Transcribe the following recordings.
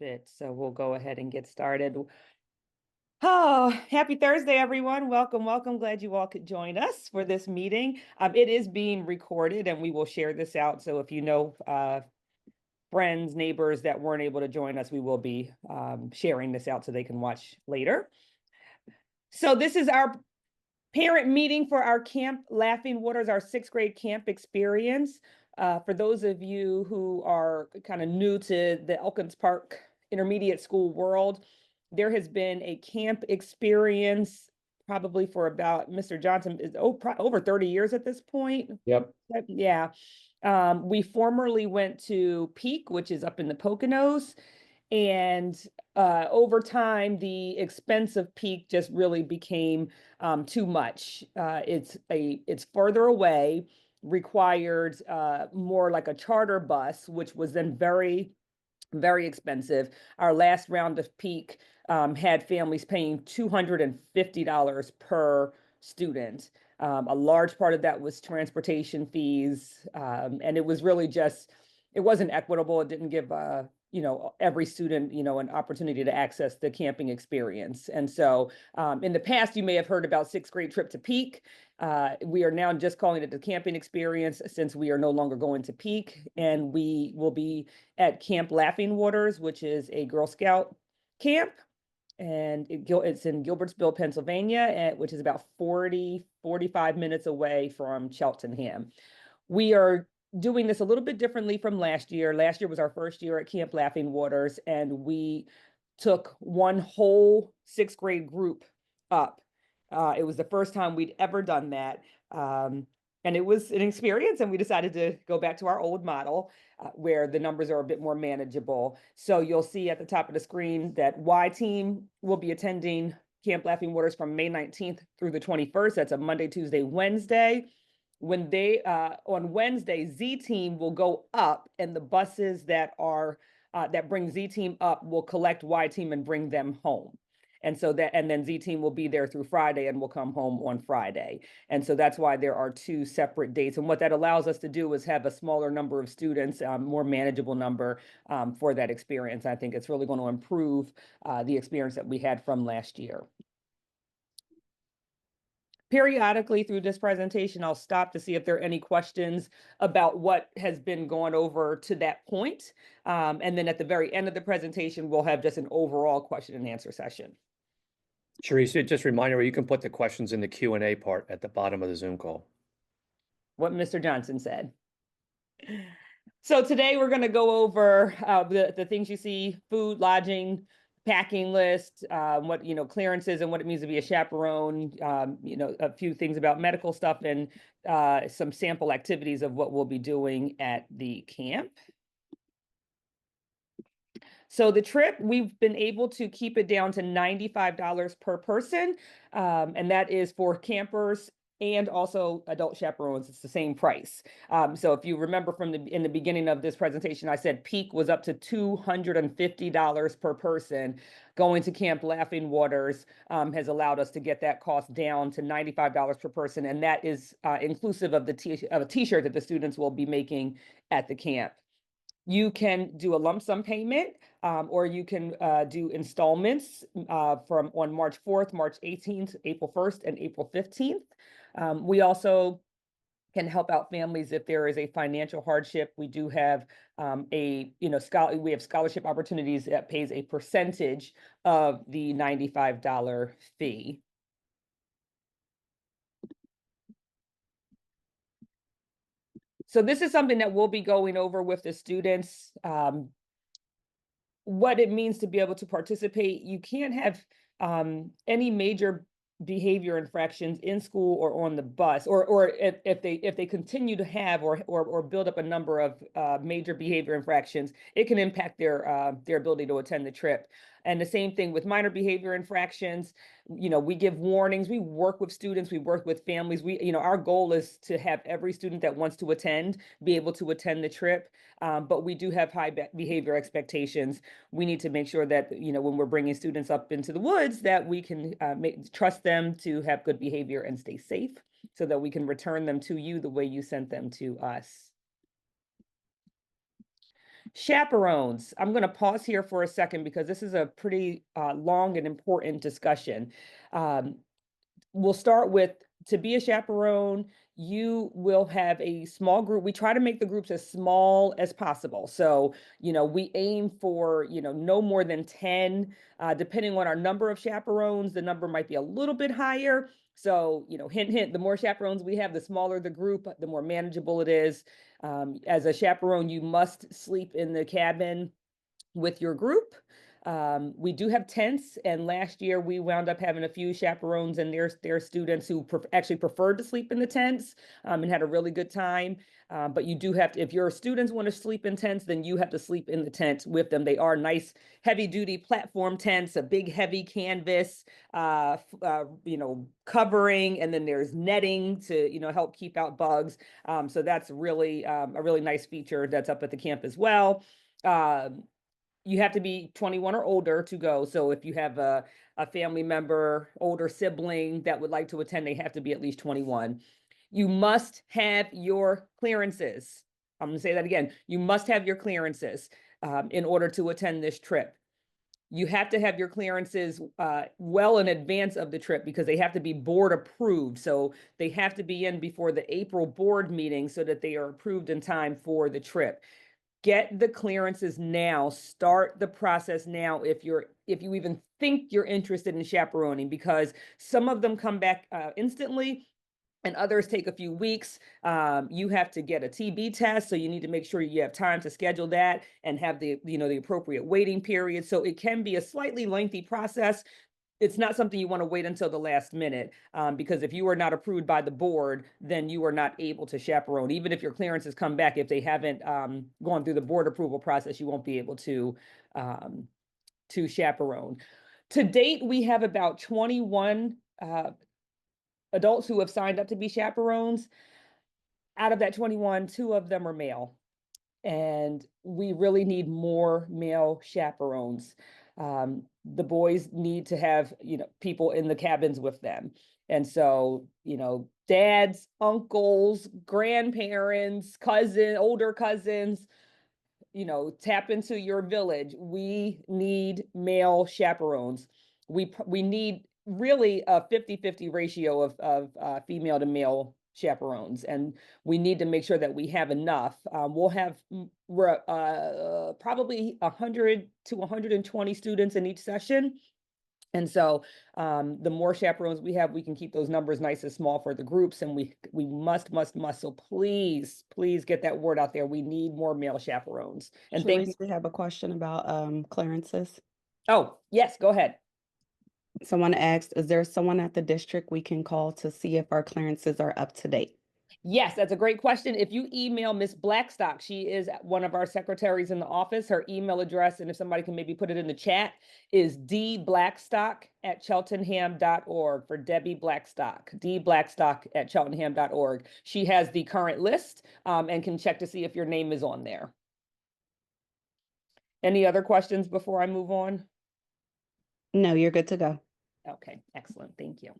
Perfect. So we'll go ahead and get started. Oh, happy Thursday, everyone. Welcome, welcome. Glad you all could join us for this meeting. It is being recorded and we will share this out. So if you know friends, neighbors that weren't able to join us, we will be sharing this out so they can watch later. So this is our parent meeting for our Camp Laughing Waters, our sixth grade camp experience. For those of you who are kind of new to the Elkins Park intermediate school world, there has been a camp experience probably for about, Mr. Johnson is over 30 years at this point. Yep. Yeah. We formerly went to Peak, which is up in the Poconos. And over time, the expense of Peak just really became too much. It's further away, required more like a charter bus, which was then very, very expensive. Our last round of Peak had families paying $250 per student. A large part of that was transportation fees, and it was really just, it wasn't equitable. It didn't give every student, an opportunity to access the camping experience. And so in the past, you may have heard about sixth grade trip to Peak. We are now just calling it the camping experience since we are no longer going to Peak, and we will be at Camp Laughing Waters, which is a Girl Scout camp. And it's in Gilbertsville, Pennsylvania, which is about 45 minutes away from Cheltenham. We are doing this a little bit differently from last year. Last year was our first year at Camp Laughing Waters, and we took one whole sixth grade group up. It was the first time we'd ever done that. And it was an experience, and we decided to go back to our old model where the numbers are a bit more manageable. So you'll see at the top of the screen that Y team will be attending Camp Laughing Waters from May 19th through the 21st. That's a Monday, Tuesday, Wednesday. When they on Wednesday, Z team will go up, and the buses that bring Z team up will collect Y team and bring them home. And so then Z team will be there through Friday and will come home on Friday. And so that's why there are two separate dates. And what that allows us to do is have a smaller number of students, more manageable number for that experience. I think it's really going to improve the experience that we had from last year. Periodically through this presentation, I'll stop to see if there are any questions about what has been gone over to that point. And then at the very end of the presentation, we'll have just an overall question and answer session. Sharice, just a reminder, you can put the questions in the Q&A part at the bottom of the Zoom call. What Mr. Johnson said. So today we're going to go over the things you see: food, lodging, packing list, what clearances and what it means to be a chaperone, a few things about medical stuff, and some sample activities of what we'll be doing at the camp. So the trip, we've been able to keep it down to $95 per person, and that is for campers and also adult chaperones. It's the same price. So if you remember in the beginning of this presentation, I said Peak was up to $250 per person. Going to Camp Laughing Waters has allowed us to get that cost down to $95 per person, and that is inclusive of a t-shirt that the students will be making at the camp. You can do a lump sum payment, or you can do installments from on March 4th, March 18th, April 1st, and April 15th. We also can help out families if there is a financial hardship. We do have we have scholarship opportunities that pays a percentage of the $95 fee. So this is something that we'll be going over with the students. What it means to be able to participate. You can't have any major behavior infractions in school or on the bus, or if they continue to have or build up a number of major behavior infractions, it can impact their ability to attend the trip. And the same thing with minor behavior infractions. We give warnings, we work with students, we work with families. Our goal is to have every student that wants to attend be able to attend the trip. But we do have high behavior expectations. We need to make sure that, when we're bringing students up into the woods, that we can trust them to have good behavior and stay safe so that we can return them to you the way you sent them to us. Chaperones. I'm going to pause here for a second because this is a pretty long and important discussion. Um, we'll start with, to be a chaperone, you will have a small group. We try to make the groups as small as possible. So, we aim for, no more than 10. Depending on our number of chaperones, the number might be a little bit higher. So, hint, hint, the more chaperones we have, the smaller the group, the more manageable it is. As a chaperone, you must sleep in the cabin with your group. We do have tents, and last year we wound up having a few chaperones and their students who actually preferred to sleep in the tents, and had a really good time. But you do have to, if your students want to sleep in tents, then you have to sleep in the tents with them. They are nice, heavy-duty platform tents, a big, heavy canvas, covering, and then there's netting to, help keep out bugs. So that's really a really nice feature that's up at the camp as well. You have to be 21 or older to go. So if you have a family member, older sibling that would like to attend, they have to be at least 21. You must have your clearances. I'm going to say that again. You must have your clearances in order to attend this trip. You have to have your clearances well in advance of the trip because they have to be board approved. So they have to be in before the April board meeting so that they are approved in time for the trip. Get the clearances now. Start the process now if you even think you're interested in chaperoning, because some of them come back instantly and others take a few weeks. You have to get a TB test, so you need to make sure you have time to schedule that and have the appropriate waiting period. So it can be a slightly lengthy process. It's not something you want to wait until the last minute, because if you are not approved by the board, then you are not able to chaperone. Even if your clearances come back, if they haven't gone through the board approval process, you won't be able to chaperone. To date, we have about 21 adults who have signed up to be chaperones. Out of that 21, 2 of them are male, and we really need more male chaperones. The boys need to have, people in the cabins with them. And so, dads, uncles, grandparents, older cousins, tap into your village. We need male chaperones. We need really a 50-50 ratio of female to male chaperones, and we need to make sure that we have enough. We'll have probably 100 to 120 students in each session. And so the more chaperones we have, we can keep those numbers nice and small for the groups. And we must. So please, please get that word out there. We need more male chaperones. And thank you. Sharice, we have a question about clearances. Oh, yes, go ahead. Someone asked, is there someone at the district we can call to see if our clearances are up to date? Yes, that's a great question. If you email Miss Blackstock, she is one of our secretaries in the office. Her email address, and if somebody can maybe put it in the chat, is dblackstock@cheltenham.org, for Debbie Blackstock, dblackstock@cheltenham.org. She has the current list and can check to see if your name is on there. Any other questions before I move on? No, you're good to go. Okay, excellent. Thank you.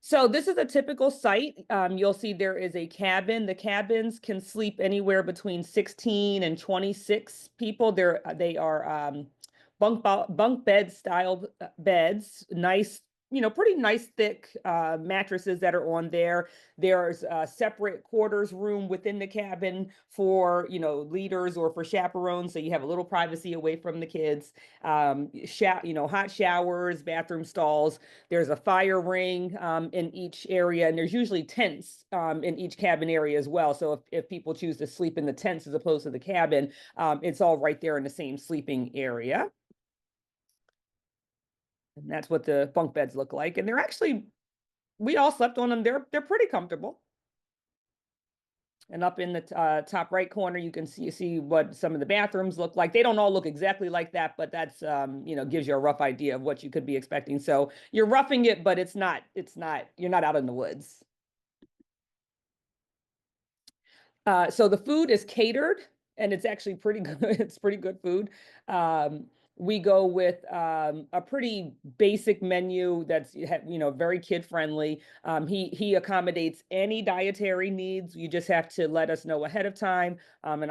So this is a typical site. You'll see there is a cabin. The cabins can sleep anywhere between 16 and 26 people. They are bunk bed style beds, nice, pretty nice thick mattresses that are on there. There's a separate quarters room within the cabin for, leaders or for chaperones, so you have a little privacy away from the kids. Hot showers, bathroom stalls. There's a fire ring in each area, and there's usually tents in each cabin area as well. So if people choose to sleep in the tents as opposed to the cabin, it's all right there in the same sleeping area. And that's what the bunk beds look like. And they're actually, we all slept on them. They're pretty comfortable. And up in the top right corner, you can see what some of the bathrooms look like. They don't all look exactly like that, but that's, gives you a rough idea of what you could be expecting. So you're roughing it, but you're not out in the woods. So the food is catered, and it's actually pretty good. It's pretty good food. we go with a pretty basic menu that's very kid friendly. He accommodates any dietary needs. You just have to let us know ahead of time, and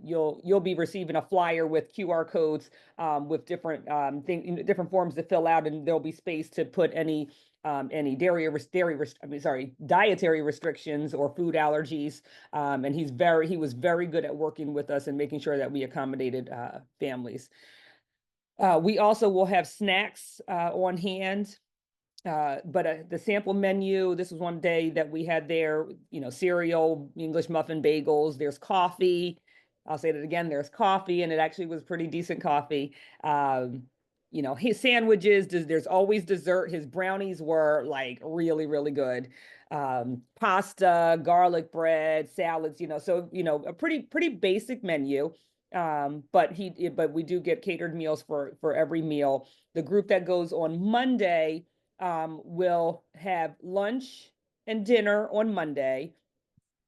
you'll be receiving a flyer with QR codes with different different forms to fill out, and there'll be space to put any dietary restrictions or food allergies. And he was very good at working with us and making sure that we accommodated families. We also will have snacks on hand. But the sample menu, this was one day that we had there, cereal, English muffin bagels, there's coffee. I'll say that again, there's coffee, and it actually was pretty decent coffee. His sandwiches, there's always dessert. His brownies were like really, really good. Pasta, garlic bread, salads, so, a pretty basic menu. But we do get catered meals for every meal. The group that goes on Monday will have lunch and dinner on Monday,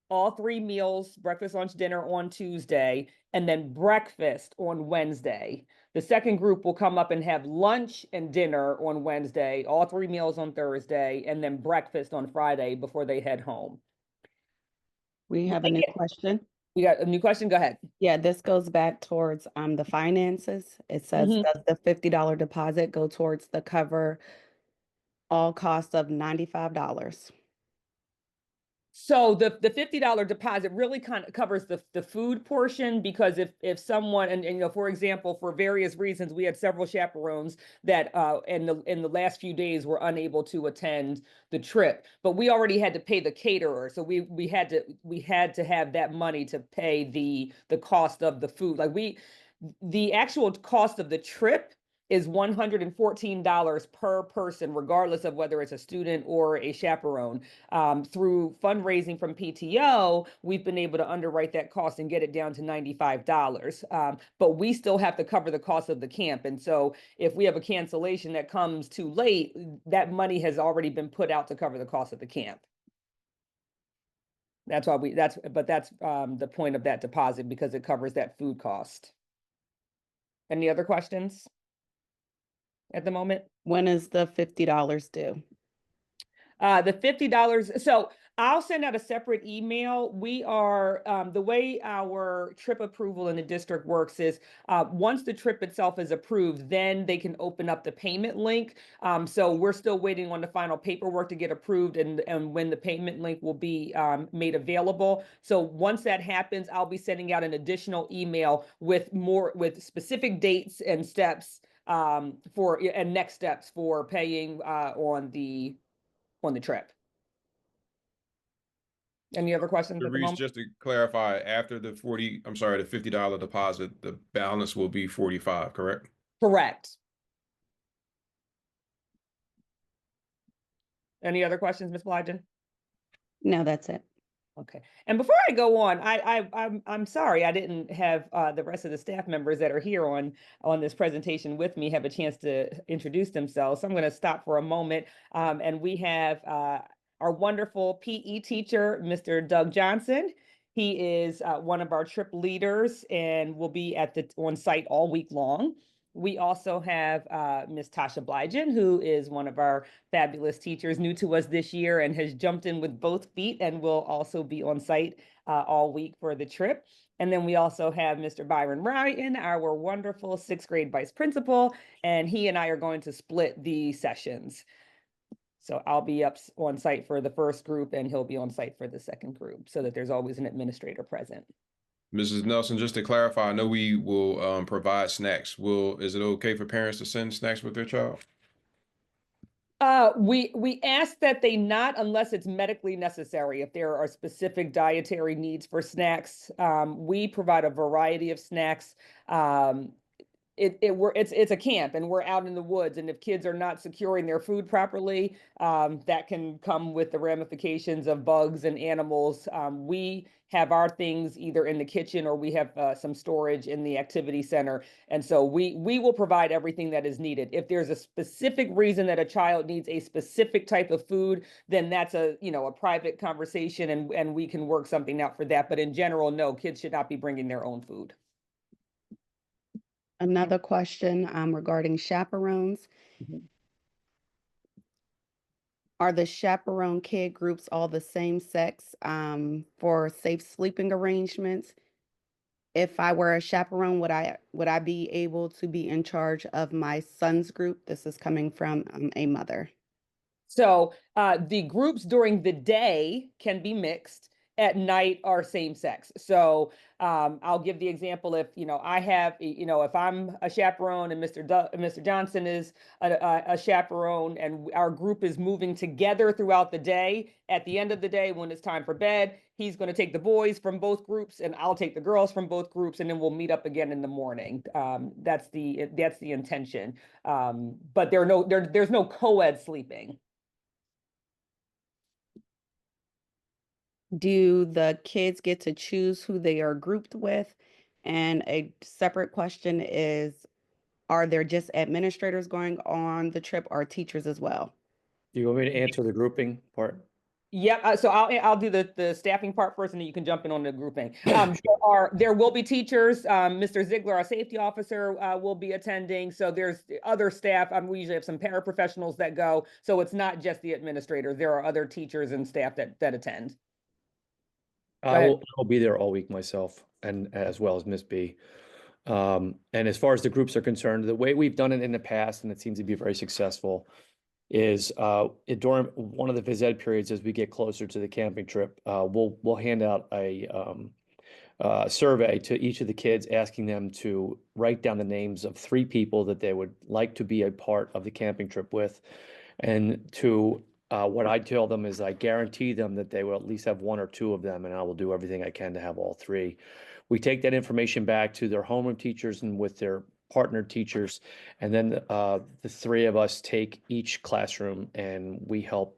all three meals, breakfast, lunch, dinner on Tuesday, and then breakfast on Wednesday. The second group will come up and have lunch and dinner on Wednesday, all three meals on Thursday, and then breakfast on Friday before they head home. We have a new question. We got a new question? Go ahead. Yeah, this goes back towards the finances. It says, does the $50 deposit go towards the cover all costs of $95? So the $50 deposit really kind of covers the food portion, because if someone and for example, for various reasons, we had several chaperones that in the last few days were unable to attend the trip, but we already had to pay the caterer, so we had to have that money to pay the cost of the food. The actual cost of the trip is $114 per person, regardless of whether it's a student or a chaperone. Through fundraising from PTO, we've been able to underwrite that cost and get it down to $95. But we still have to cover the cost of the camp. And so if we have a cancellation that comes too late, that money has already been put out to cover the cost of the camp. That's why that's the point of that deposit, because it covers that food cost. Any other questions at the moment? When is the $50 due? The $50. So I'll send out a separate email. We are, the way our trip approval in the district works is once the trip itself is approved, then they can open up the payment link. So we're still waiting on the final paperwork to get approved and when the payment link will be made available. So once that happens, I'll be sending out an additional email with specific dates and steps and next steps for paying on the trip. Any other questions at the Reese, moment? just to clarify, after the $50 deposit, the balance will be 45, correct? Correct. Any other questions, Ms. Blyden? No, that's it. Okay. And before I go on, I'm sorry I didn't have the rest of the staff members that are here on this presentation with me have a chance to introduce themselves. So I'm going to stop for a moment, and we have our wonderful PE teacher, Mr. Doug Johnson. He is one of our trip leaders and will be on site all week long. We also have Ms. Tasha Blyden, who is one of our fabulous teachers, new to us this year, and has jumped in with both feet and will also be on site all week for the trip. And then we also have Mr. Byron Ryan, our wonderful 6th grade vice principal, and he and I are going to split the sessions. So I'll be up on site for the first group and he'll be on site for the second group, so that there's always an administrator present. Mrs. Nelson, just to clarify, I know we will provide snacks. Is it okay for parents to send snacks with their child? We ask that they not, unless it's medically necessary. If there are specific dietary needs for snacks, we provide a variety of snacks. It's a camp and we're out in the woods, and if kids are not securing their food properly, that can come with the ramifications of bugs and animals. We have our things either in the kitchen or we have some storage in the activity center, and so we will provide everything that is needed. If there's a specific reason that a child needs a specific type of food, then that's a private conversation, and we can work something out for that. But in general, no, kids should not be bringing their own food. Another question regarding chaperones. Mhm. Are the chaperone kid groups all the same sex for safe sleeping arrangements? If I were a chaperone, would I be able to be in charge of my son's group? This is coming from a mother. So the groups during the day can be mixed. At night are same sex. So I'll give the example if I have if I'm a chaperone and Mr. Johnson is a chaperone and our group is moving together throughout the day. At the end of the day, when it's time for bed, he's going to take the boys from both groups and I'll take the girls from both groups, and then we'll meet up again in the morning. That's the intention. But there's no co-ed sleeping. Do the kids get to choose who they are grouped with? And a separate question is, are there just administrators going on the trip or teachers as well? Do you want me to answer the grouping part? Yeah, so I'll do the staffing part first, and then you can jump in on the grouping. There will be teachers. Mr. Ziegler, our safety officer, will be attending. So there's other staff. We usually have some paraprofessionals that go. So it's not just the administrators. There are other teachers and staff that attend. Go ahead. I'll be there all week myself, and as well as Miss B. And as far as the groups are concerned, the way we've done it in the past, and it seems to be very successful, is during one of the phys ed periods as we get closer to the camping trip, we'll hand out a survey to each of the kids asking them to write down the names of 3 people that they would like to be a part of the camping trip with. And what I tell them is I guarantee them that they will at least have 1 or 2 of them, and I will do everything I can to have all 3. We take that information back to their homeroom teachers and with their partner teachers, and then the 3 of us take each classroom and we help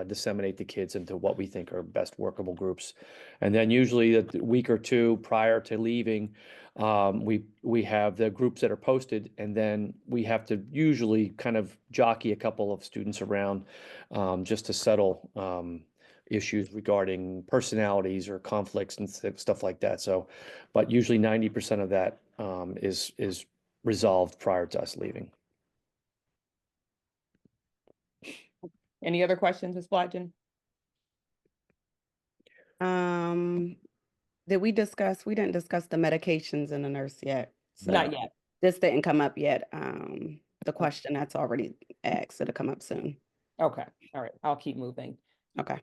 disseminate the kids into what we think are best workable groups. And then usually a week or 2 prior to leaving, we have the groups that are posted, and then we have to usually kind of jockey a couple of students around just to settle issues regarding personalities or conflicts and stuff like that. So, but usually 90% of that is resolved prior to us leaving. Any other questions, Ms. Blodgett? Did we discuss? We didn't discuss the medications in the nurse yet. So Not yet. this didn't come up yet. The question that's already asked, it'll come up soon. Okay. All right. I'll keep moving. Okay.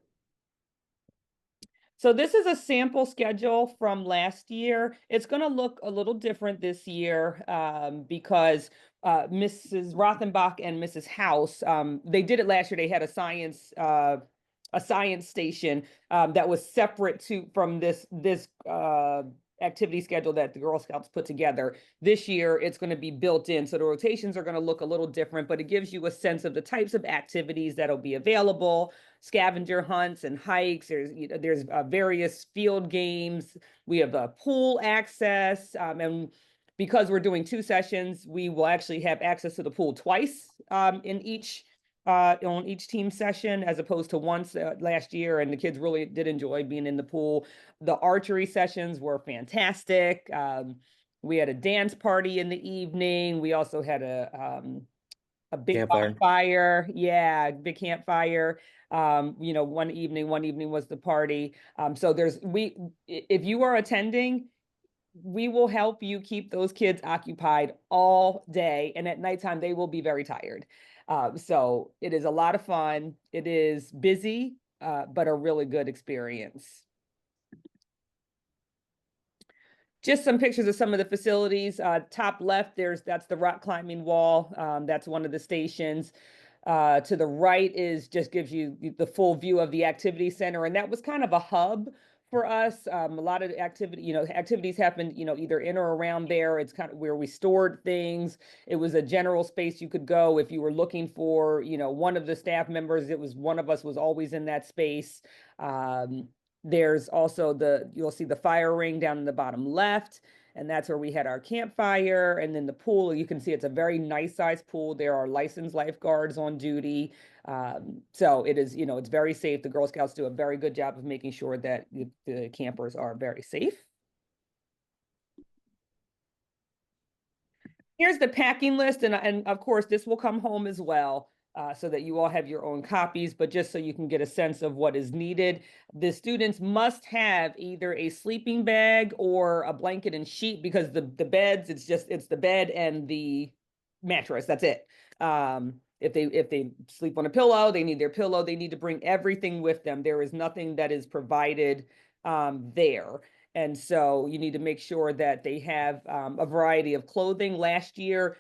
So this is a sample schedule from last year. It's going to look a little different this year because Mrs. Rothenbach and Mrs. House, they did it last year. They had a science station that was separate from this activity schedule that the Girl Scouts put together. This year, it's going to be built in. So the rotations are going to look a little different, but it gives you a sense of the types of activities that'll be available, scavenger hunts and hikes. There's various field games. We have pool access. And because we're doing 2 sessions, we will actually have access to the pool twice on each team session, as opposed to once last year. And the kids really did enjoy being in the pool. The archery sessions were fantastic. We had a dance party in the evening. We also had a big Campfire. bonfire. Yeah, big campfire. One evening was the party. So if you are attending, we will help you keep those kids occupied all day. And at nighttime, they will be very tired. So it is a lot of fun. It is busy, but a really good experience. Just some pictures of some of the facilities. Top left, that's the rock climbing wall. That's one of the stations. To the right just gives you the full view of the activity center. And that was kind of a hub for us. A lot of activities happened, either in or around there. It's kind of where we stored things. It was a general space you could go if you were looking for, one of the staff members. It was one of us was always in that space. There's also you'll see the fire ring down in the bottom left, and that's where we had our campfire. And then the pool, you can see it's a very nice sized pool. There are licensed lifeguards on duty. So it is, it's very safe. The Girl Scouts do a very good job of making sure that the campers are very safe. Here's the packing list, and of course, this will come home as well, so that you all have your own copies, but just so you can get a sense of what is needed. The students must have either a sleeping bag or a blanket and sheet, because the beds, it's the bed and the mattress, that's it. If they sleep on a pillow, they need their pillow, they need to bring everything with them. There is nothing that is provided there. And so you need to make sure that they have a variety of clothing. Last year,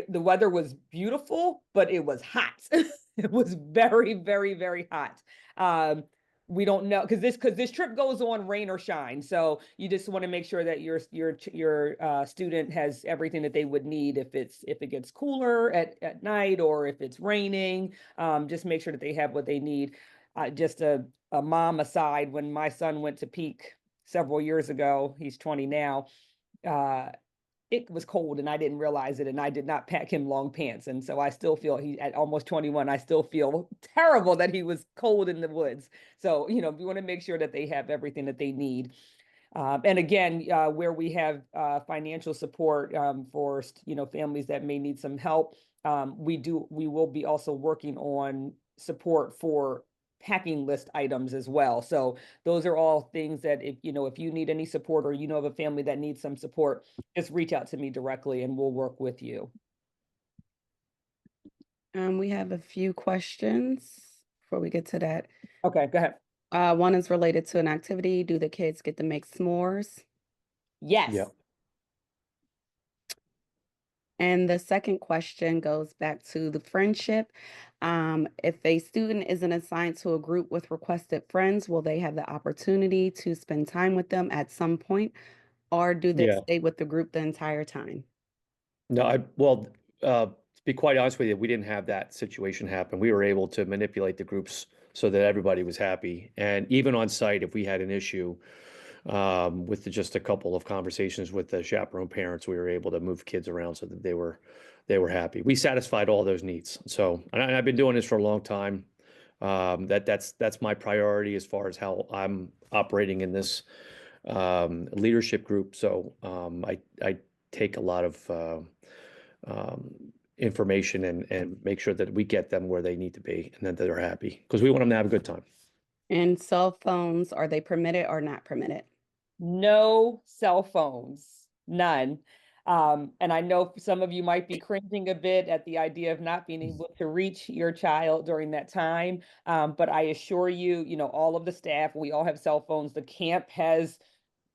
the weather was beautiful, but it was hot. It was very, very, very hot. We don't know, because this trip goes on rain or shine. So you just want to make sure that your student has everything that they would need if it gets cooler at night, or if it's raining. Just make sure that they have what they need. Just a mom aside, when my son went to Peak several years ago, he's 20 now. It was cold and I didn't realize it, and I did not pack him long pants. And so I still feel, he at almost 21, I still feel terrible that he was cold in the woods. So, we want to make sure that they have everything that they need. And again, where we have financial support for families that may need some help, we will be also working on support for packing list items as well. So those are all things that if you need any support, or of a family that needs some support, just reach out to me directly and we'll work with you. We have a few questions before we get to that. Okay, go ahead. One is related to an activity. Do the kids get to make s'mores? Yes. Yeah. And the second question goes back to the friendship. If a student isn't assigned to a group with requested friends, will they have the opportunity to spend time with them at some point, or do they Yeah. stay with the group the entire time? No, to be quite honest with you, we didn't have that situation happen. We were able to manipulate the groups so that everybody was happy. And even on site, if we had an issue, with just a couple of conversations with the chaperone parents, we were able to move kids around so that they were happy. We satisfied all those needs. So, and I've been doing this for a long time. That's my priority as far as how I'm operating in this leadership group. So I take a lot of information and make sure that we get them where they need to be and that they're happy, because we want them to have a good time. And cell phones, are they permitted or not permitted? No cell phones, none. And I know some of you might be cringing a bit at the idea of not being able to reach your child during that time. But I assure you, all of the staff, we all have cell phones. The camp has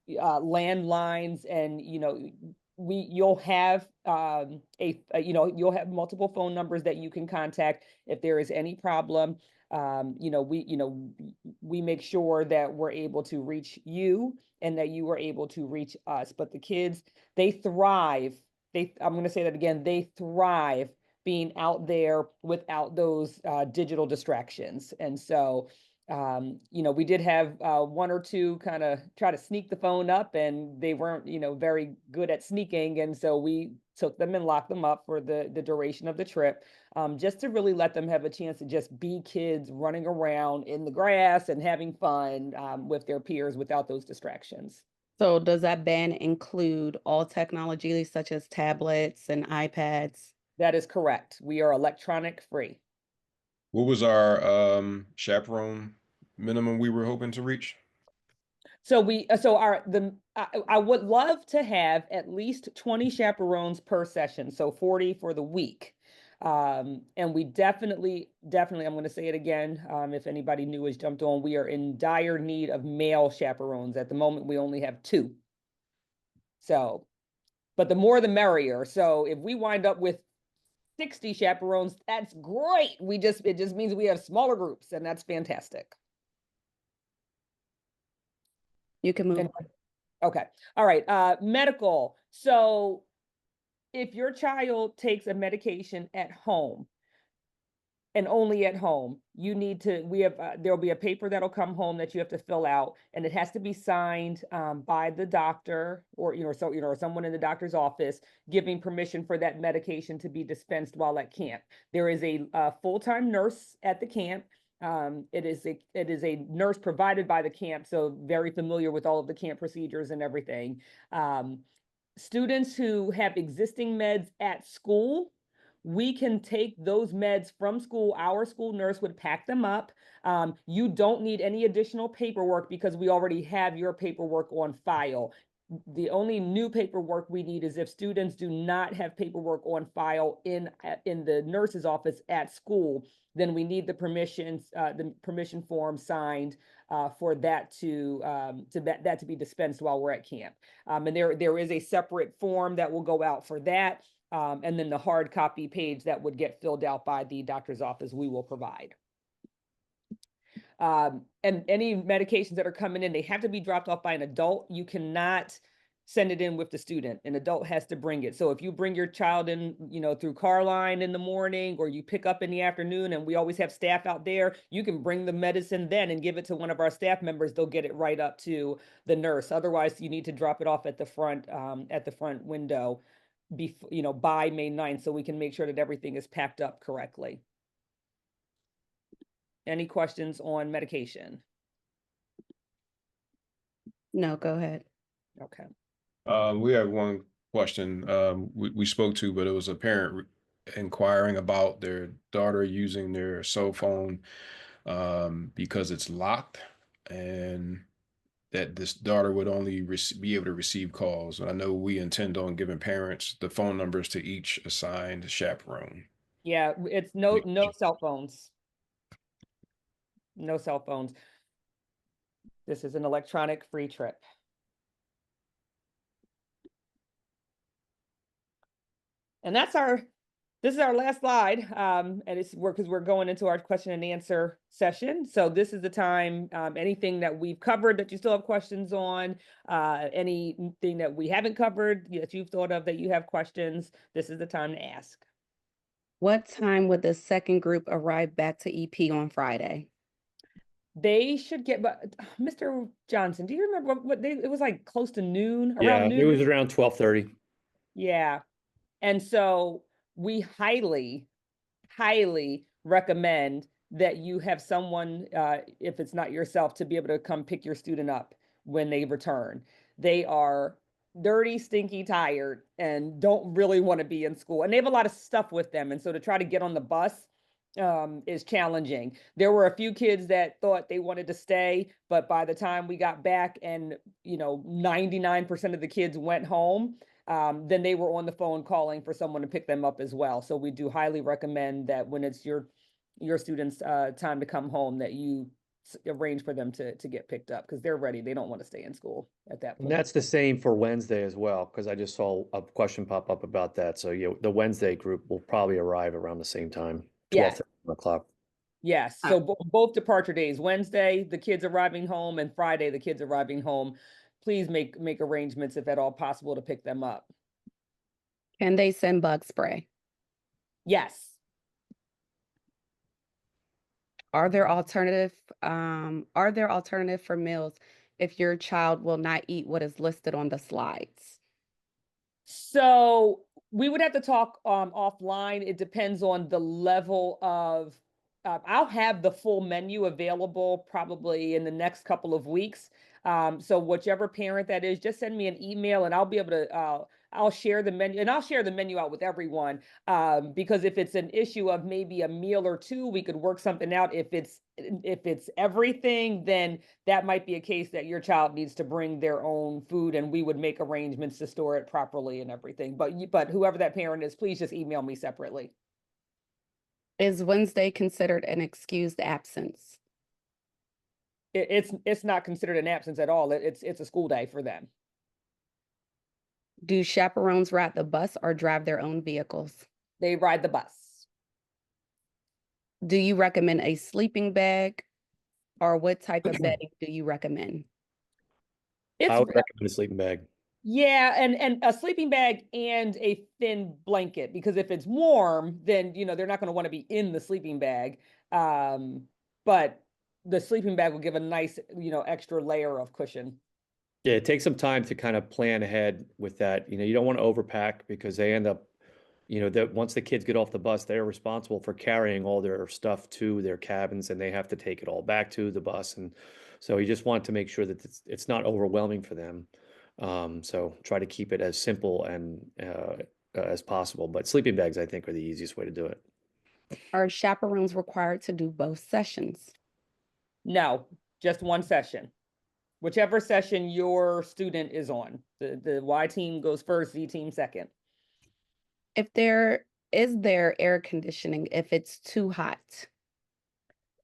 landlines, and you'll have you'll have multiple phone numbers that you can contact if there is any problem. We make sure that we're able to reach you and that you are able to reach us. But the kids, they thrive. I'm going to say that again, they thrive being out there without those digital distractions. And so we did have one or two kind of try to sneak the phone up, and they weren't, very good at sneaking. And so we took them and locked them up for the duration of the trip, just to really let them have a chance to just be kids running around in the grass and having fun with their peers without those distractions. So does that ban include all technology such as tablets and iPads? That is correct. We are electronic free. What was our chaperone minimum we were hoping to reach? So I would love to have at least 20 chaperones per session, so 40 for the week. And we definitely, I'm going to say it again, if anybody new has jumped on, we are in dire need of male chaperones. At the moment, we only have 2. So, but the more the merrier. So if we wind up with 60 chaperones, that's great. It just means we have smaller groups, and that's fantastic. You can move on. Okay. All right. Medical. So if your child takes a medication at home and only at home, there'll be a paper that'll come home that you have to fill out, and it has to be signed by the doctor, or someone in the doctor's office, giving permission for that medication to be dispensed while at camp. There is a full-time nurse at the camp. It is a nurse provided by the camp, so very familiar with all of the camp procedures and everything. students who have existing meds at school, we can take those meds from school. Our school nurse would pack them up. You don't need any additional paperwork because we already have your paperwork on file. The only new paperwork we need is if students do not have paperwork on file in the nurse's office at school, then we need the permission form signed for that to be dispensed while we're at camp. And there is a separate form that will go out for that. And then the hard copy page that would get filled out by the doctor's office, we will provide. And any medications that are coming in, they have to be dropped off by an adult. You cannot send it in with the student. An adult has to bring it. So if you bring your child in, through Carline in the morning, or you pick up in the afternoon, and we always have staff out there, you can bring the medicine then and give it to one of our staff members. They'll get it right up to the nurse. Otherwise, you need to drop it off at the front window by May 9th, so we can make sure that everything is packed up correctly. Any questions on medication? No, go ahead. Okay. We have one question we spoke to, but it was a parent inquiring about their daughter using their cell phone because it's locked, and that this daughter would only be able to receive calls. And I know we intend on giving parents the phone numbers to each assigned chaperone. Yeah, it's no cell phones. No cell phones. This is an electronic free trip. And this is our last slide. And it's because we're going into our question and answer session. So this is the time, anything that we've covered that you still have questions on, anything that we haven't covered that you've thought of that you have questions, this is the time to ask. What time would the second group arrive back to EP on Friday? They should get, but Mr. Johnson, do you remember it was like close to noon, Yeah, around noon? it was around 12:30. Yeah. And so we highly, highly recommend that you have someone, if it's not yourself, to be able to come pick your student up when they return. They are dirty, stinky, tired, and don't really want to be in school. And they have a lot of stuff with them. And so to try to get on the bus is challenging. There were a few kids that thought they wanted to stay, but by the time we got back and 99% of the kids went home, then they were on the phone calling for someone to pick them up as well. So we do highly recommend that when it's your students' time to come home, that you arrange for them to get picked up, because they're ready. They don't want to stay in school at that And point. that's the same for Wednesday as well, because I just saw a question pop up about that. So the Wednesday group will probably arrive around the same time, 12 Yes. o'clock. Yes. So both departure days, Wednesday, the kids arriving home, and Friday, the kids arriving home. Please make arrangements, if at all possible, to pick them up. Can they send bug spray? Yes. Are there alternative for meals if your child will not eat what is listed on the slides? So we would have to talk offline. It depends on the level of, I'll have the full menu available probably in the next couple of weeks. So whichever parent that is, just send me an email and I'll be able to, I'll share the menu, and I'll share the menu out with everyone. Because if it's an issue of maybe a meal or two, we could work something out. If it's everything, then that might be a case that your child needs to bring their own food, and we would make arrangements to store it properly and everything. But whoever that parent is, please just email me separately. Is Wednesday considered an excused absence? It's not considered an absence at all. It's a school day for them. Do chaperones ride the bus or drive their own vehicles? They ride the bus. Do you recommend a sleeping bag, or what type of bedding do you recommend? I would recommend a sleeping bag. Yeah, and a sleeping bag and a thin blanket, because if it's warm, then they're not going to want to be in the sleeping bag. But the sleeping bag will give a nice extra layer of cushion. Yeah, it takes some time to kind of plan ahead with that. You don't want to overpack, because they end up, that once the kids get off the bus, they're responsible for carrying all their stuff to their cabins, and they have to take it all back to the bus. And so you just want to make sure that it's not overwhelming for them. So try to keep it as simple and as possible. But sleeping bags, I think, are the easiest way to do it. Are chaperones required to do both sessions? No, just one session. Whichever session your student is on. The Y team goes first, Z team second. If there is there air conditioning if it's too hot?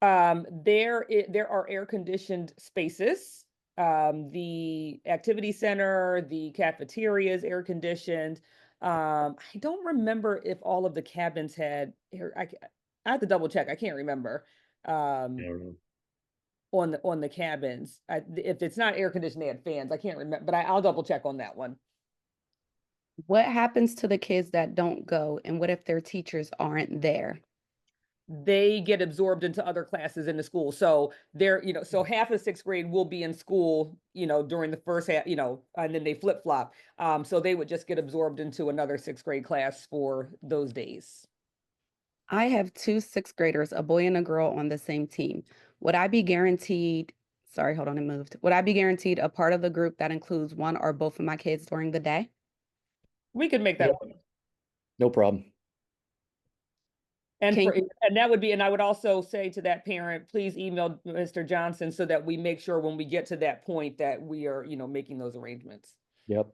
There are air conditioned spaces. The activity center, the cafeteria is air conditioned. I don't remember if all of the cabins had air. I have to double check. I can't remember. I don't know. On the cabins. If it's not air conditioned, they had fans. I can't remember, but I'll double check on that one. What happens to the kids that don't go, and what if their teachers aren't there? They get absorbed into other classes in the school. So so half of sixth grade will be in school, during the first half, and then they flip flop. So they would just get absorbed into another sixth grade class for those days. I have two sixth graders, a boy and a girl, on the same team. Would I be guaranteed, sorry, hold on, it moved. Would I be guaranteed a part of the group that includes one or both of my kids during the day? We could make that Yep. work. No problem. And Can that would be, and I would also say to that parent, please email Mr. Johnson so that we make sure when we get to that point that we are, making those arrangements. Yep.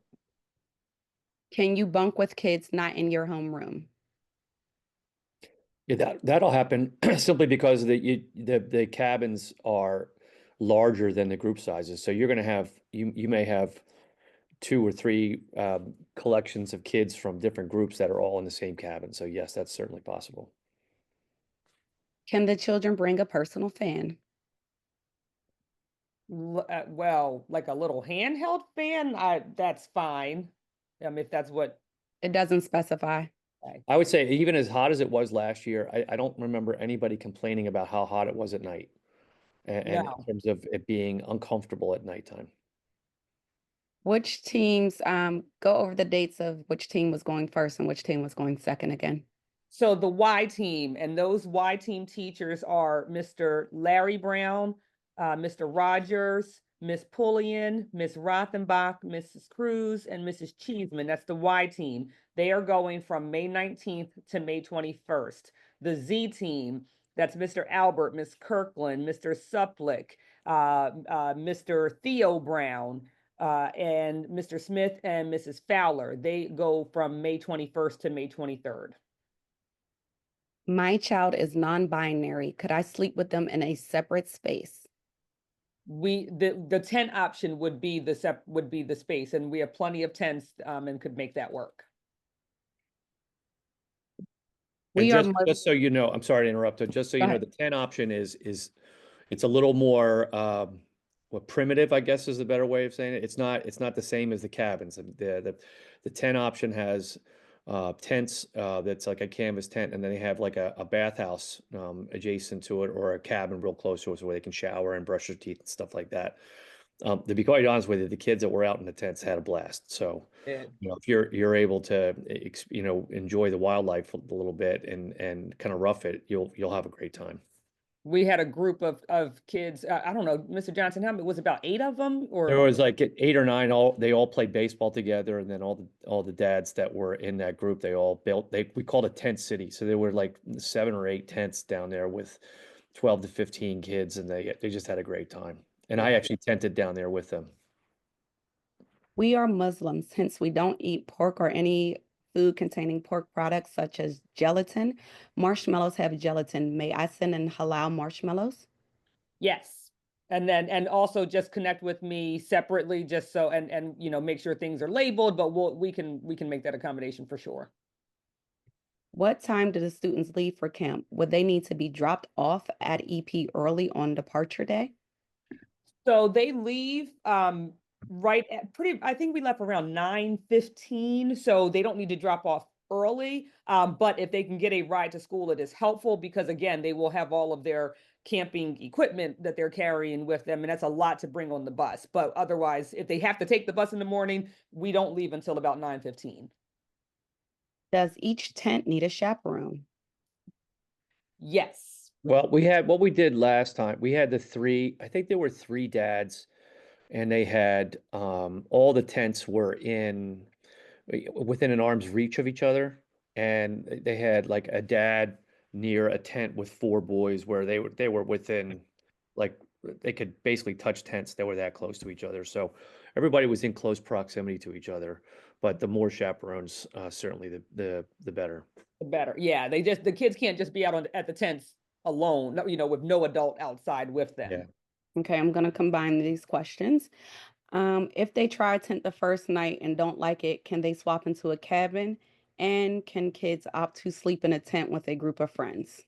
can you bunk with kids not in your homeroom? Yeah, that'll happen simply because the cabins are larger than the group sizes. So you're going to have you may have two or three collections of kids from different groups that are all in the same cabin. So yes, that's certainly possible. Can the children bring a personal fan? Well, like a little handheld fan, that's fine. If that's what. It doesn't specify. I would say even as hot as it was last year, I don't remember anybody complaining about how hot it was at night and in No. terms of it being uncomfortable at nighttime. Which teams, go over the dates of which team was going first and which team was going second again? So the Y team, and those Y team teachers are Mr. Larry Brown, Mr. Rogers, Miss Pullian, Miss Rothenbach, Mrs. Cruz, and Mrs. Cheeseman. That's the Y team. They are going from May 19th to May 21st. The Z team, that's Mr. Albert, Miss Kirkland, Mr. Suplick, Mr. Theo Brown, and Mr. Smith and Mrs. Fowler. They go from May 21st to May 23rd. My child is non-binary. Could I sleep with them in a separate space? The tent option would be the space, and we have plenty of tents and could make that work. And We are just so you know, I'm sorry to interrupt, but just so you know, the 10 option is it's a little more primitive, I guess is the better way of saying it. It's not the same as the cabins. The 10 option has tents that's like a canvas tent, and then they have like a bathhouse adjacent to it or a cabin real close to it so where they can shower and brush their teeth and stuff like that. To be quite honest with you, the kids that were out in the tents had a blast. So, Yeah. if you're able to, enjoy the wildlife a little bit and kind of rough it, you'll have a great time. We had a group of kids. I don't know, Mr. Johnson, how many was it, about 8 of them, There or was like 8 or 9. They all played baseball together, and then all the dads that were in that group, they all built. We called it tent city. So there were like 7 or 8 tents down there with 12 to 15 kids, and they just had a great time. And I actually tented down there with them. We are Muslims, hence we don't eat pork or any food containing pork products such as gelatin. Marshmallows have gelatin. May I send in halal marshmallows? yes. And also just connect with me separately, just so and make sure things are labeled, but we can make that accommodation for sure. What time do the students leave for camp? Would they need to be dropped off at EP early on departure day? So they leave right at I think we left around 9:15, so they don't need to drop off early. But if they can get a ride to school, it is helpful because again, they will have all of their camping equipment that they're carrying with them, and that's a lot to bring on the bus. But otherwise, if they have to take the bus in the morning, we don't leave until about 9:15. Does each tent need a chaperone? Yes. Well, we had what we did last time. We had I think there were 3 dads and they had all the tents were within an arm's reach of each other, and they had like a dad near a tent with four boys where they were within like they could basically touch tents. They were that close to each other, so everybody was in close proximity to each other. But the more chaperones, certainly the better. The better. Yeah, the kids can't just be out at the tents alone, with no adult outside with Yeah. them. Okay, I'm gonna combine these questions. If they try a tent the first night and don't like it, can they swap into a cabin? And can kids opt to sleep in a tent with a group of friends?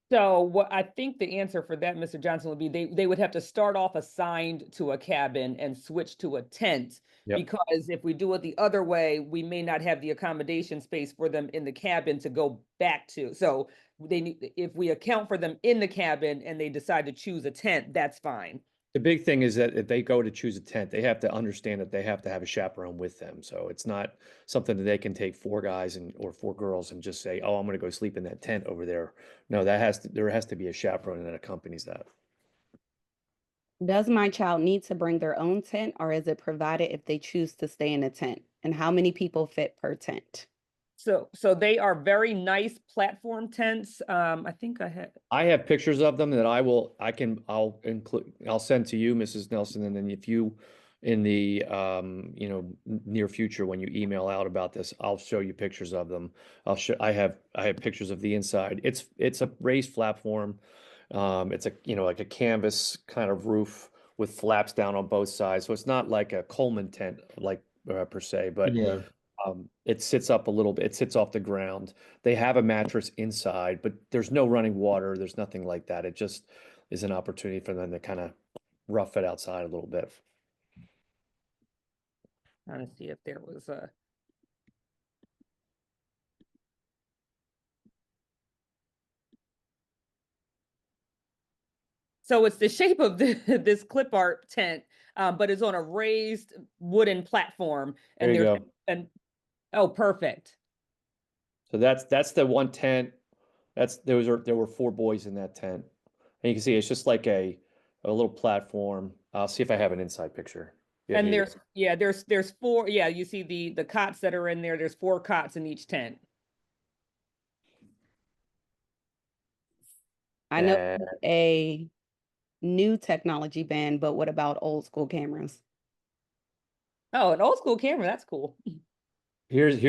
So what I think the answer for that, Mr. Johnson, would be they would have to start off assigned to a cabin and switch to a tent, Yep. because if we do it the other way, we may not have the accommodation space for them in the cabin to go back to. So if we account for them in the cabin and they decide to choose a tent, that's fine. The big thing is that if they go to choose a tent, they have to understand that they have to have a chaperone with them. So it's not something that they can take four guys or four girls and just say, "Oh, I'm going to go sleep in that tent over there." No, there has to be a chaperone that accompanies that. Does my child need to bring their own tent or is it provided if they choose to stay in a tent? And how many people fit per tent? So they are very nice platform tents. I think I had. I have pictures of them that I'll include, I'll send to you, Mrs. Nelson, and then if you, in the, near future, when you email out about this, I'll show you pictures of them. I have pictures of the inside. It's a raised platform. It's like a canvas kind of roof with flaps down on both sides. So it's not like a Coleman tent, like, per se, but Yeah. it sits up a little bit. It sits off the ground. They have a mattress inside, but there's no running water. There's nothing like that. It just is an opportunity for them to kind of rough it outside a little bit. Trying to see if there was a. So it's the shape of this clip art tent, but it's on a raised wooden platform, There and you go. oh, perfect. So that's the one tent. There were four boys in that tent. And you can see it's just like a little platform. I'll see if I have an inside picture. Yeah, And here you go. there's four. Yeah, you see the cots that are in there. There's four cots in each tent. I know And it's a new technology ban, but what about old school cameras? Oh, an old school camera. That's cool. here's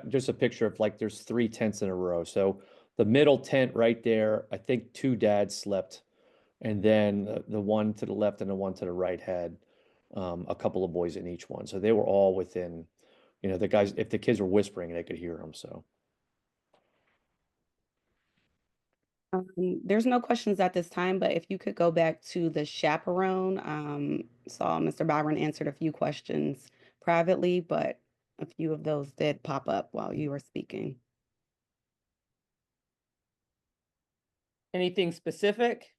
just a picture of like there's three tents in a row. So the middle tent right there, I think two dads slept, and then the one to the left and the one to the right had a couple of boys in each one. So they were all within, the guys, if the kids were whispering, they could hear them. So There's no questions at this time, but if you could go back to the chaperone, saw Mr. Byron answered a few questions privately, but a few of those did pop up while you were speaking. Anything specific?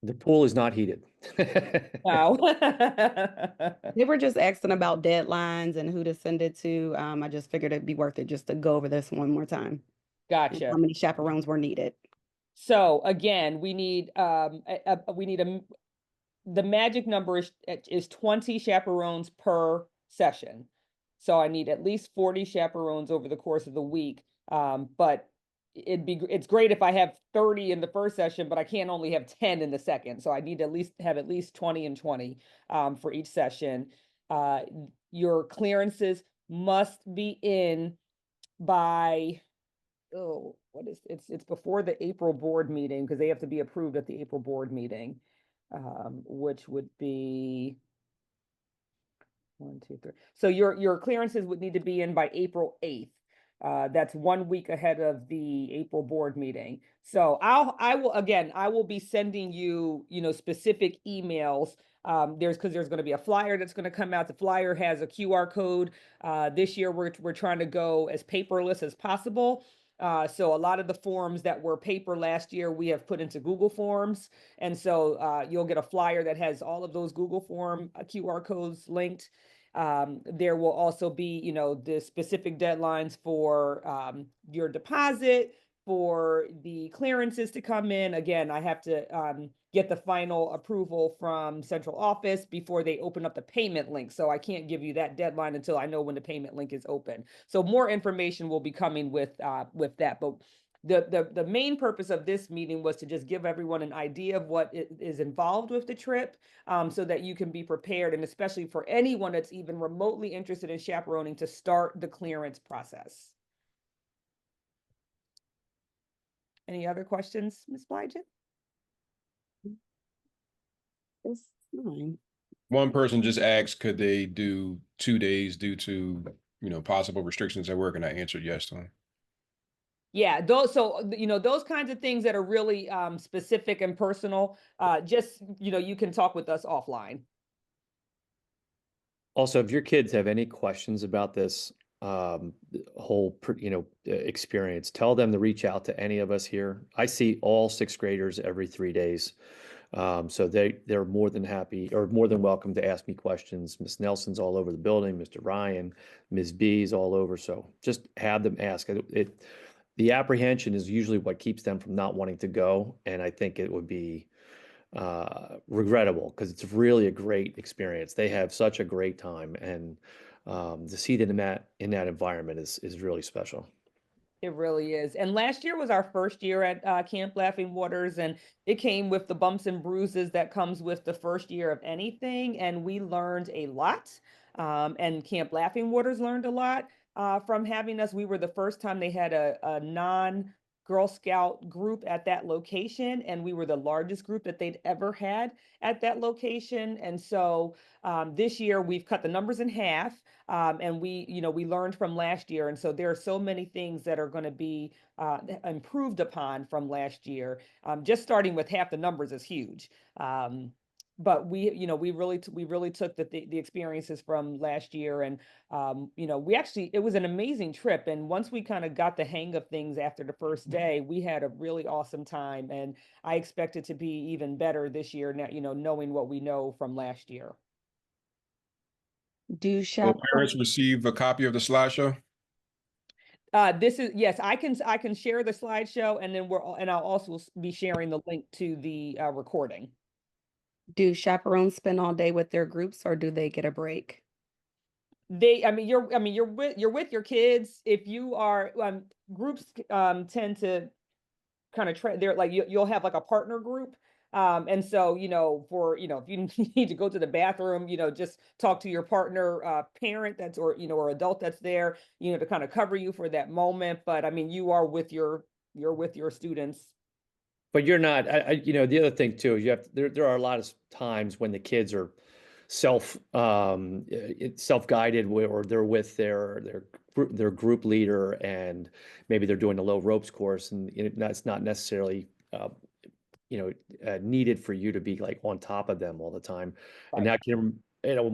the pool is not heated. Wow. They were just asking about deadlines and who to send it to. I just figured it'd be worth it just to go over this one more time. And Gotcha. how many chaperones were needed? So again, we need the magic number is 20 chaperones per session. So I need at least 40 chaperones over the course of the week. But it's great if I have 30 in the first session, but I can't only have 10 in the second. So I need to at least 20 and 20 for each session. Your clearances must be in by it's before the April board meeting, because they have to be approved at the April board meeting, which would be 1, 2, 3. So your clearances would need to be in by April 8th. That's 1 week ahead of the April board meeting. So I will be sending you, specific emails. Because there's going to be a flyer that's going to come out. The flyer has a QR code. This year we're trying to go as paperless as possible. So a lot of the forms that were paper last year, we have put into Google Forms. And so you'll get a flyer that has all of those Google Form QR codes linked. There will also be, the specific deadlines for your deposit, for the clearances to come in. Again, I have to get the final approval from central office before they open up the payment link. So I can't give you that deadline until I know when the payment link is open. So more information will be coming with that. But the main purpose of this meeting was to just give everyone an idea of what is involved with the trip, so that you can be prepared, and especially for anyone that's even remotely interested in chaperoning, to start the clearance process. Any other questions, Ms. Blygen? It's fine. One person just asked, could they do 2 days due to, possible restrictions at work? And I answered yes to them. Yeah, those, so those kinds of things that are really specific and personal, just you can talk with us offline. Also, if your kids have any questions about this whole experience, tell them to reach out to any of us here. I see all sixth graders every 3 days. So they're more than happy or more than welcome to ask me questions. Miss Nelson's all over the building, Mr. Ryan, Ms. B's all over. So just have them ask. The apprehension is usually what keeps them from not wanting to go, and I think it would be regrettable because it's really a great experience. They have such a great time, and to see them in that environment is really special. It really is. And last year was our first year at Camp Laughing Waters, and it came with the bumps and bruises that comes with the first year of anything. And we learned a lot. And Camp Laughing Waters learned a lot from having us. We were the first time they had a non-Girl Scout group at that location, and we were the largest group that they'd ever had at that location. And so this year we've cut the numbers in half. And we learned from last year. And so there are so many things that are going to be improved upon from last year. Just starting with half the numbers is huge. But we really took the experiences from last year, and it was an amazing trip. And once we kind of got the hang of things after the first day, we had a really awesome time. And I expect it to be even better this year now, knowing what we know from last year. Do Will chaperones parents receive a copy of the slideshow? Yes, I can share the slideshow, and then I'll also be sharing the link to the recording. spend all day with their groups, or do they get a break? You're with your kids. If you are groups tend to kind of they're like you'll have like a partner group. And so, if you need to go to the bathroom, just talk to your partner, parent or adult that's there, to kind of cover you for that moment. But I mean, you're with your students. But you're not, the other thing too, is there are a lot of times when the kids are self-guided, or they're with their group leader, and maybe they're doing a low ropes course, and it's not necessarily needed for you to be like on top of them all the time. And Right. that can,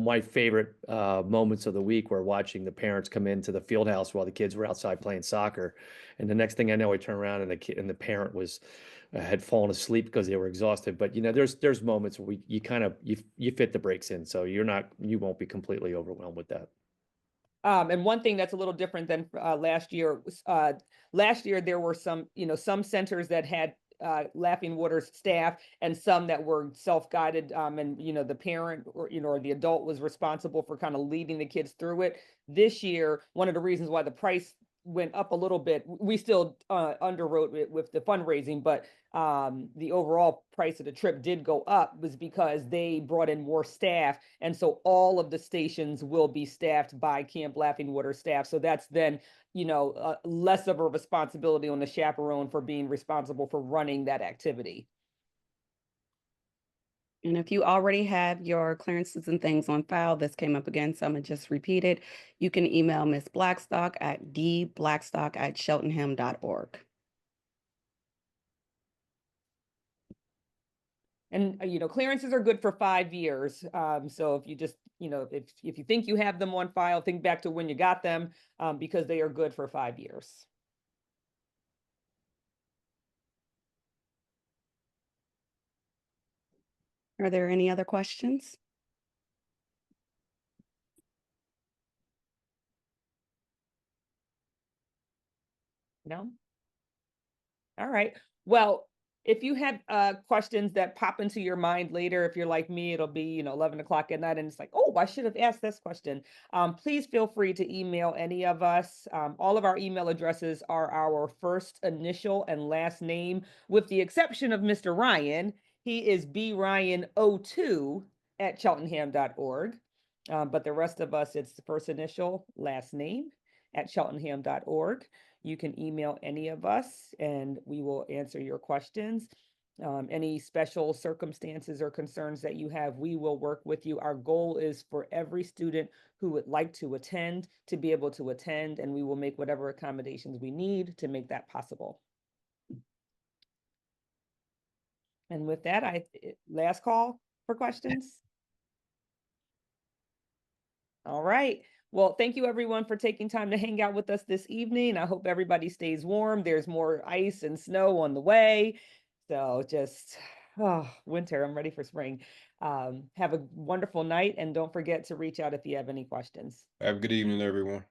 my favorite moments of the week were watching the parents come into the field house while the kids were outside playing soccer, and the next thing I know, I turn around and the parent was had fallen asleep because they were exhausted. But there's moments where you kind of you fit the brakes in, so you won't be completely overwhelmed with that. And one thing that's a little different than last year was last year there were some centers that had Laughing Waters staff, and some that were self-guided, and the parent or the adult was responsible for kind of leading the kids through it. This year, one of the reasons why the price went up a little bit, we still underwrote it with the fundraising, but the overall price of the trip did go up, was because they brought in more staff. And so all of the stations will be staffed by Camp Laughing Water staff. So that's then, less of a responsibility on the chaperone for being responsible for running that activity. And if you already have your clearances and things on file, this came up again, so I'm gonna just repeat it. You can email Ms. Blackstock at dblackstock@cheltenham.org. And clearances are good for 5 years. So if you just, if you think you have them on file, think back to when you got them, because they are good for 5 years. Are there any other questions? No? All right. Well, if you have questions that pop into your mind later, if you're like me, it'll be 11 o'clock at night, and it's like, oh, I should have asked this question. Please feel free to email any of us. All of our email addresses are our first initial and last name, with the exception of Mr. Ryan. He is bryan02 at cheltenham.org. But the rest of us, it's the first initial, last name at cheltenham.org. You can email any of us and we will answer your questions. Any special circumstances or concerns that you have, we will work with you. Our goal is for every student who would like to attend to be able to attend, and we will make whatever accommodations we need to make that possible. And with that, last call for questions. All right. Well, thank you everyone for taking time to hang out with us this evening. I hope everybody stays warm. There's more ice and snow on the way. So just, winter, I'm ready for spring. Have a wonderful night, and don't forget to reach out if you have any questions. Have a good evening, everyone.